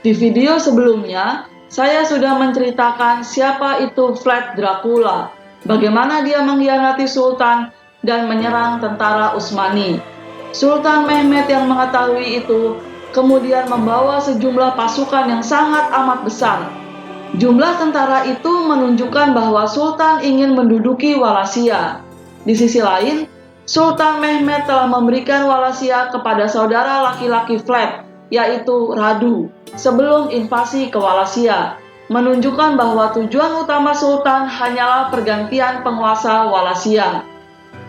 Di video sebelumnya, saya sudah menceritakan siapa itu Vlad Dracula, bagaimana dia mengkhianati Sultan dan menyerang tentara Utsmani. Sultan Mehmed yang mengetahui itu kemudian membawa sejumlah pasukan yang sangat amat besar. Jumlah tentara itu menunjukkan bahwa Sultan ingin menduduki Wallachia. Di sisi lain, Sultan Mehmed telah memberikan Wallachia kepada saudara laki-laki Vlad, yaitu Radu, sebelum invasi ke Wallachia, menunjukkan bahwa tujuan utama Sultan hanyalah pergantian penguasa Wallachia.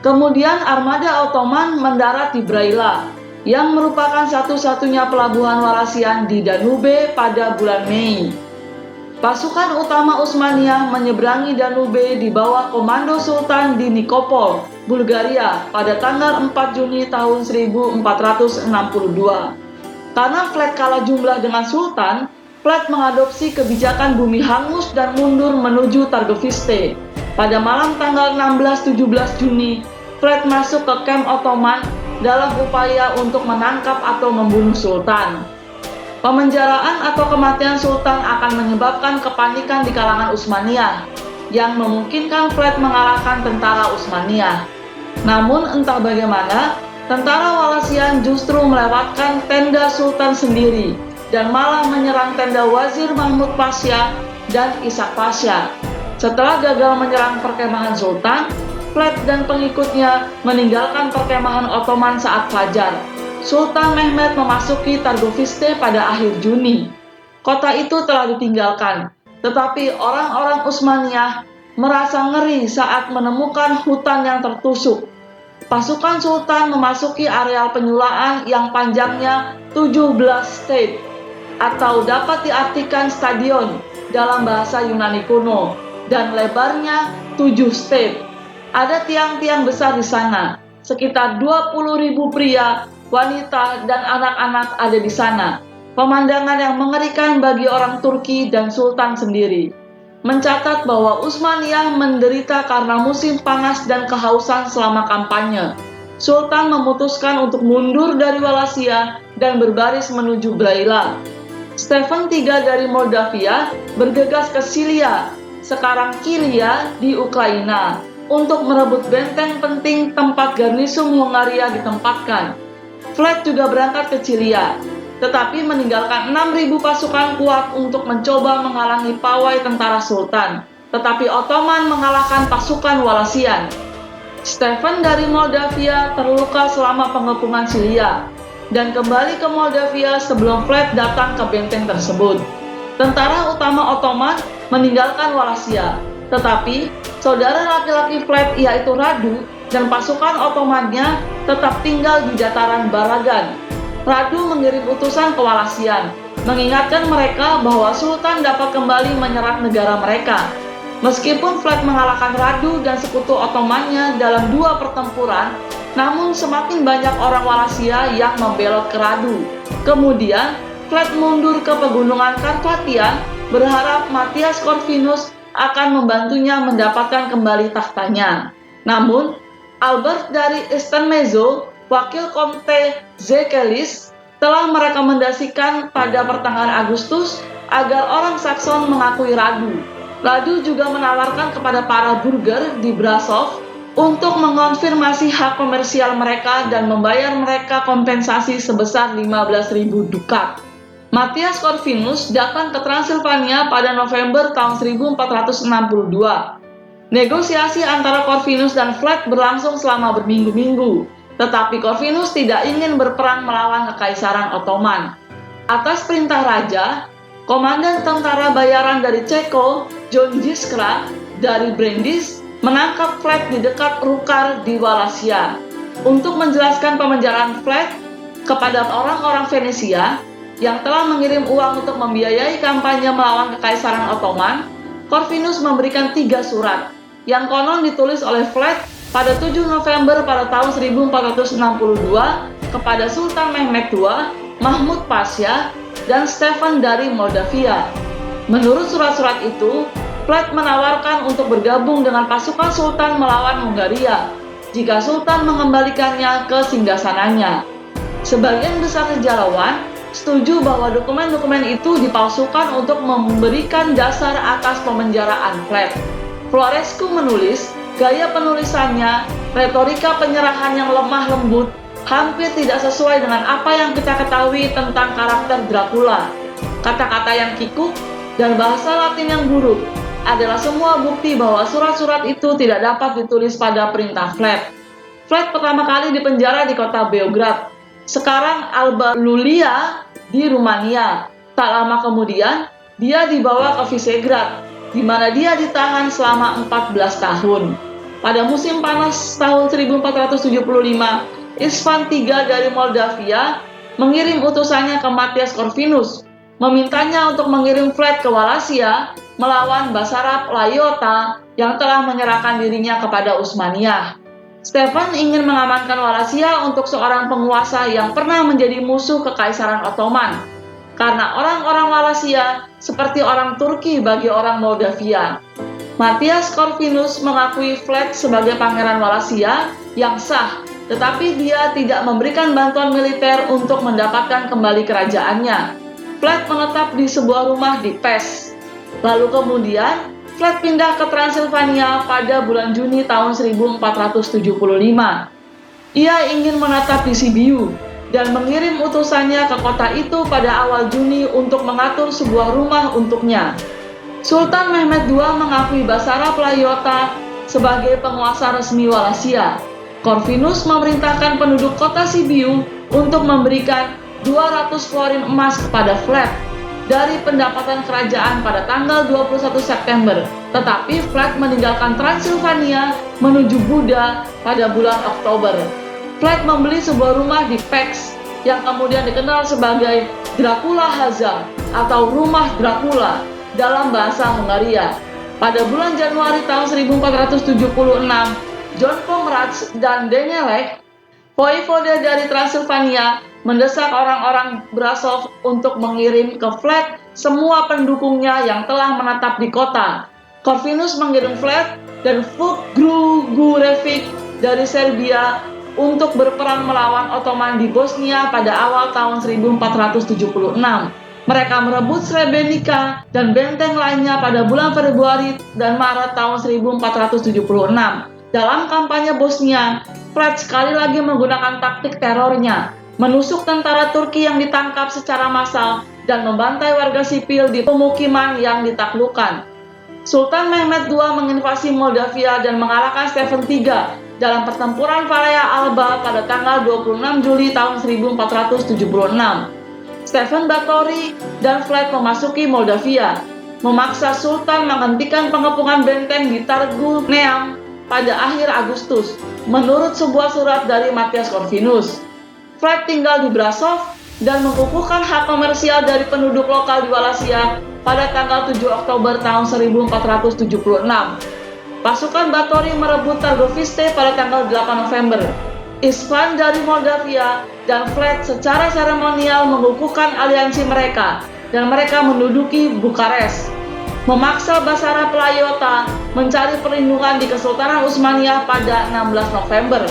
Kemudian armada Ottoman mendarat di Braila, yang merupakan satu-satunya pelabuhan Wallachia di Danube pada bulan Mei. Pasukan utama Utsmaniyah menyeberangi Danube di bawah komando Sultan di Nikopol, Bulgaria pada tanggal 4 Juni tahun 1462. Karena Vlad kalah jumlah dengan Sultan, Vlad mengadopsi kebijakan bumi hangus dan mundur menuju Targoviste. Pada malam tanggal 16-17 Juni, Vlad masuk ke kamp Ottoman dalam upaya untuk menangkap atau membunuh Sultan. Pemenjaraan atau kematian Sultan akan menyebabkan kepanikan di kalangan Utsmaniyah, yang memungkinkan Vlad mengalahkan tentara Utsmaniyah. Namun entah bagaimana, tentara Wallachia justru melewatkan tenda Sultan sendiri dan malah menyerang tenda Wazir Mahmud Pasha dan Ishak Pasha. Setelah gagal menyerang perkemahan Sultan, Vlad dan pengikutnya meninggalkan perkemahan Ottoman saat fajar. Sultan Mehmed memasuki Targoviste pada akhir Juni. Kota itu telah ditinggalkan, tetapi orang-orang Utsmaniyah merasa ngeri saat menemukan hutan yang tertusuk. Pasukan Sultan memasuki areal penyulaan yang panjangnya 17 stade, atau dapat diartikan stadion dalam bahasa Yunani kuno, dan lebarnya 7 stade. Ada tiang-tiang besar di sana, sekitar 20.000 pria, wanita, dan anak-anak ada di sana. Pemandangan yang mengerikan bagi orang Turki dan Sultan sendiri. Mencatat bahwa Utsmaniyah menderita karena musim panas dan kehausan selama kampanye. Sultan memutuskan untuk mundur dari Wallachia dan berbaris menuju Braila. Stefan III dari Moldavia bergegas ke Silia, sekarang Kilia di Ukraina, untuk merebut benteng penting tempat garnisun Hungaria ditempatkan. Vlad juga berangkat ke Cilia, tetapi meninggalkan 6.000 pasukan kuat untuk mencoba menghalangi pawai tentara Sultan. Tetapi Ottoman mengalahkan pasukan Wallachia. Stefan dari Moldavia terluka selama pengepungan Cilia dan kembali ke Moldavia sebelum Vlad datang ke benteng tersebut. Tentara utama Ottoman meninggalkan Wallachia, tetapi saudara laki-laki Vlad yaitu Radu dan pasukan Ottomannya tetap tinggal di dataran Baragan. Radu mengirim utusan ke Wallachia, mengingatkan mereka bahwa Sultan dapat kembali menyerang negara mereka. Meskipun Vlad mengalahkan Radu dan sekutu Ottomannya dalam 2 pertempuran, namun semakin banyak orang Wallachia yang membelot ke Radu. Kemudian, Vlad mundur ke pegunungan Karpathian, berharap Matthias Corvinus akan membantunya mendapatkan kembali tahtanya. Namun, Albert dari Estermezo, wakil Komte Zekelis, telah merekomendasikan pada pertengahan Agustus agar orang Sakson mengakui Radu. Radu juga menawarkan kepada para burger di Brasov untuk mengonfirmasi hak komersial mereka dan membayar mereka kompensasi sebesar 15.000 dukat. Matthias Corvinus datang ke Transilvania pada November tahun 1462. Negosiasi antara Corvinus dan Vlad berlangsung selama berminggu-minggu, tetapi Corvinus tidak ingin berperang melawan Kekaisaran Ottoman. Atas perintah raja, komandan tentara bayaran dari Ceko, John Jiskra, dari Brandis, menangkap Vlad di dekat Rukar di Wallachia. Untuk menjelaskan pemenjaraan Vlad kepada orang-orang Venesia yang telah mengirim uang untuk membiayai kampanye melawan Kekaisaran Ottoman, Corvinus memberikan 3 surat yang konon ditulis oleh Vlad pada 7 November pada tahun 1462 kepada Sultan Mehmed II, Mahmud Pasha, dan Stefan dari Moldavia. Menurut surat-surat itu, Vlad menawarkan untuk bergabung dengan pasukan Sultan melawan Hungaria jika Sultan mengembalikannya ke singgasananya. Sebagian besar sejarawan setuju bahwa dokumen-dokumen itu dipalsukan untuk memberikan dasar atas pemenjaraan Flat. Florescu menulis, gaya penulisannya, retorika penyerahan yang lemah lembut, hampir tidak sesuai dengan apa yang kita ketahui tentang karakter Dracula. Kata-kata yang kikuk dan bahasa Latin yang buruk adalah semua bukti bahwa surat-surat itu tidak dapat ditulis pada perintah Flat. Flat pertama kali dipenjara di kota Beograd, sekarang Alba Iulia di Rumania. Tak lama kemudian, dia dibawa ke Visegrad, di mana dia ditahan selama 14 tahun. Pada musim panas tahun 1475, Isvan III dari Moldavia mengirim utusannya ke Matthias Corvinus, memintanya untuk mengirim Flat ke Wallachia melawan Basarab Layota yang telah menyerahkan dirinya kepada Utsmaniyah. Stefan ingin mengamankan Wallachia untuk seorang penguasa yang pernah menjadi musuh Kekaisaran Ottoman, karena orang-orang Wallachia seperti orang Turki bagi orang Moldavia. Matthias Corvinus mengakui Flat sebagai pangeran Wallachia yang sah, tetapi dia tidak memberikan bantuan militer untuk mendapatkan kembali kerajaannya. Flat menetap di sebuah rumah di Pest. Lalu kemudian, Flat pindah ke Transilvania pada bulan Juni tahun 1475. Ia ingin menetap di Sibiu dan mengirim utusannya ke kota itu pada awal Juni untuk mengatur sebuah rumah untuknya. Sultan Mehmed II mengakui Basarab Layota sebagai penguasa resmi Wallachia. Corvinus memerintahkan penduduk kota Sibiu untuk memberikan 200 florin emas kepada Flat dari pendapatan kerajaan pada tanggal 21 September, tetapi Flat meninggalkan Transilvania menuju Buda pada bulan Oktober. Flat membeli sebuah rumah di Pécs yang kemudian dikenal sebagai Dracula Haza atau Rumah Dracula dalam bahasa Hungaria. Pada bulan Januari tahun 1476, John Pomerats dan Dengelek, voivode dari Transilvania, mendesak orang-orang Brasov untuk mengirim ke Flat semua pendukungnya yang telah menetap di kota. Corvinus mengirim Flat dan Vuk Grugurevic dari Serbia untuk berperang melawan Ottoman di Bosnia pada awal tahun 1476. Mereka merebut Srebrenica dan benteng lainnya pada bulan Februari dan Maret tahun 1476. Dalam kampanye Bosnia, Flat sekali lagi menggunakan taktik terornya, menusuk tentara Turki yang ditangkap secara massal dan membantai warga sipil di pemukiman yang ditaklukkan. Sultan Mehmed II menginvasi Moldavia dan mengalahkan Stefan III dalam pertempuran Valea Alba pada tanggal 26 Juli tahun 1476. Stefan Batory dan Flat memasuki Moldavia, memaksa Sultan menghentikan pengepungan benteng di Targu Neam pada akhir Agustus, menurut sebuah surat dari Matthias Corvinus. Flat tinggal di Brasov dan mengukuhkan hak komersial dari penduduk lokal di Wallachia pada tanggal 7 Oktober tahun 1476. Pasukan Batory merebut Targoviste pada tanggal 8 November. Isvan dari Moldavia dan Flat secara seremonial mengukuhkan aliansi mereka dan mereka menduduki Bukares, memaksa Basarab Layota mencari perlindungan di Kesultanan Utsmaniyah pada 16 November.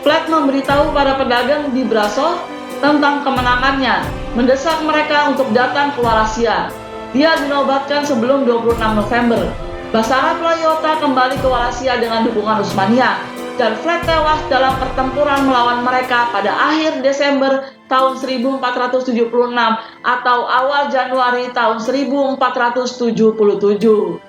Flat memberitahu para pedagang di Brasov tentang kemenangannya, mendesak mereka untuk datang ke Wallachia. Dia dinobatkan sebelum 26 November. Basarab Layota kembali ke Wallachia dengan dukungan Utsmaniyah, dan Flat tewas dalam pertempuran melawan mereka pada akhir Desember tahun 1476 atau awal Januari tahun 1477.